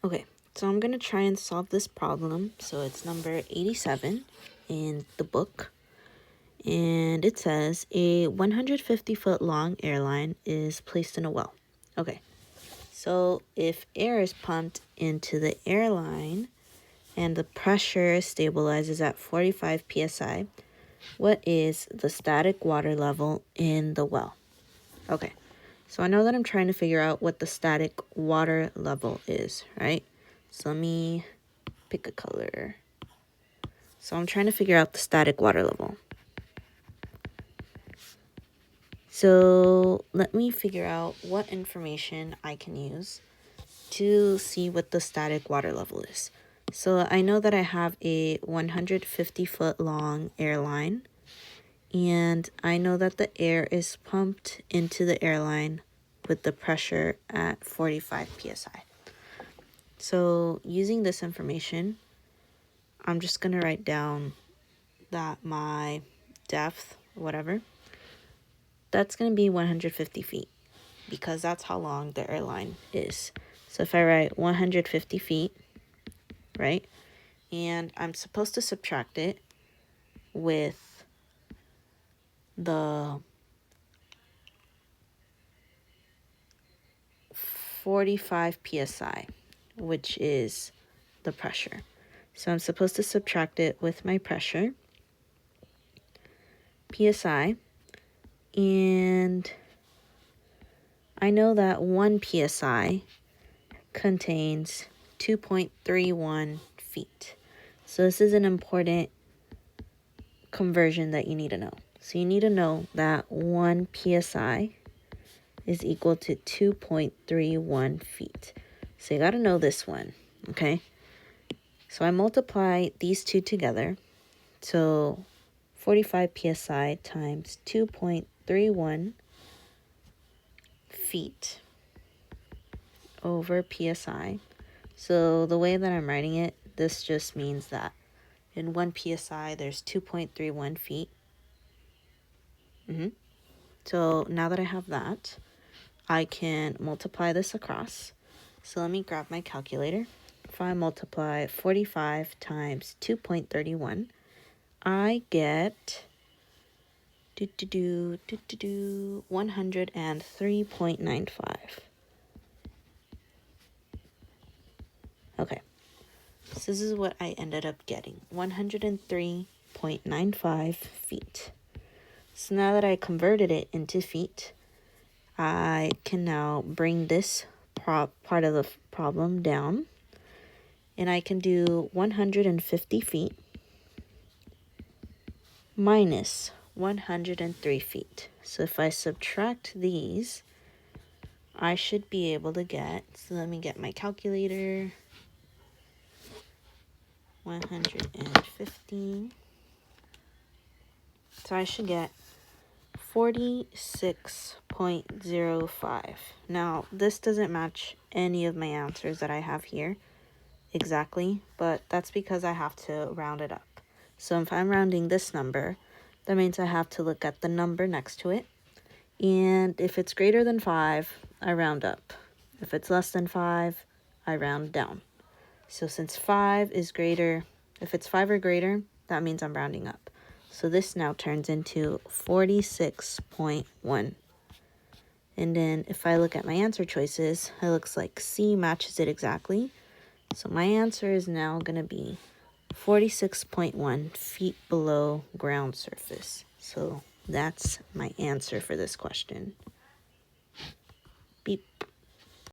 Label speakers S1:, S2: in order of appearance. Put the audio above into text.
S1: Okay, so I'm going to try and solve this problem. So it's number 87 in the book. And it says a 150-foot long airline is placed in a well. Okay, so if air is pumped into the airline and the pressure stabilizes at 45 psi, what is the static water level in the well? Okay, so I know that I'm trying to figure out what the static water level is, right? So let me pick a color. So I'm trying to figure out the static water level. So let me figure out what information I can use to see what the static water level is. So I know that I have a 150-foot long airline, and I know that the air is pumped into the airline with the pressure at 45 psi. So using this information, I'm just going to write down that my depth, whatever, that's going to be 150 feet because that's how long the airline is. So if I write 150 feet, right, and I'm supposed to subtract it with the 45 psi, which is the pressure. So I'm supposed to subtract it with my pressure, psi, and I know that 1 psi contains 2.31 feet. So this is an important conversion that you need to know. So you need to know that 1 psi is equal to 2.31 feet. So you got to know this one, okay? So I multiply these two together. So 45 psi times 2.31 feet over psi. So the way that I'm writing it, this just means that in 1 psi, there's 2.31 feet. So now that I have that, I can multiply this across. So let me grab my calculator. If I multiply 45 times 2.31, I get 103.95. Okay, so this is what I ended up getting, 103.95 feet. So now that I converted it into feet, I can now bring this part of the problem down, and I can do 150 feet minus 103 feet. So if I subtract these, I should be able to get, so let me get my calculator, 150. So I should get 46.05. Now, this doesn't match any of my answers that I have here exactly, but that's because I have to round it up. So if I'm rounding this number, that means I have to look at the number next to it. And if it's greater than 5, I round up. If it's less than 5, I round down. So since 5 is greater, if it's 5 or greater, that means I'm rounding up. So this now turns into 46.1. And then if I look at my answer choices, it looks like C matches it exactly. So my answer is now going to be 46.1 feet below ground surface. So that's my answer for this question.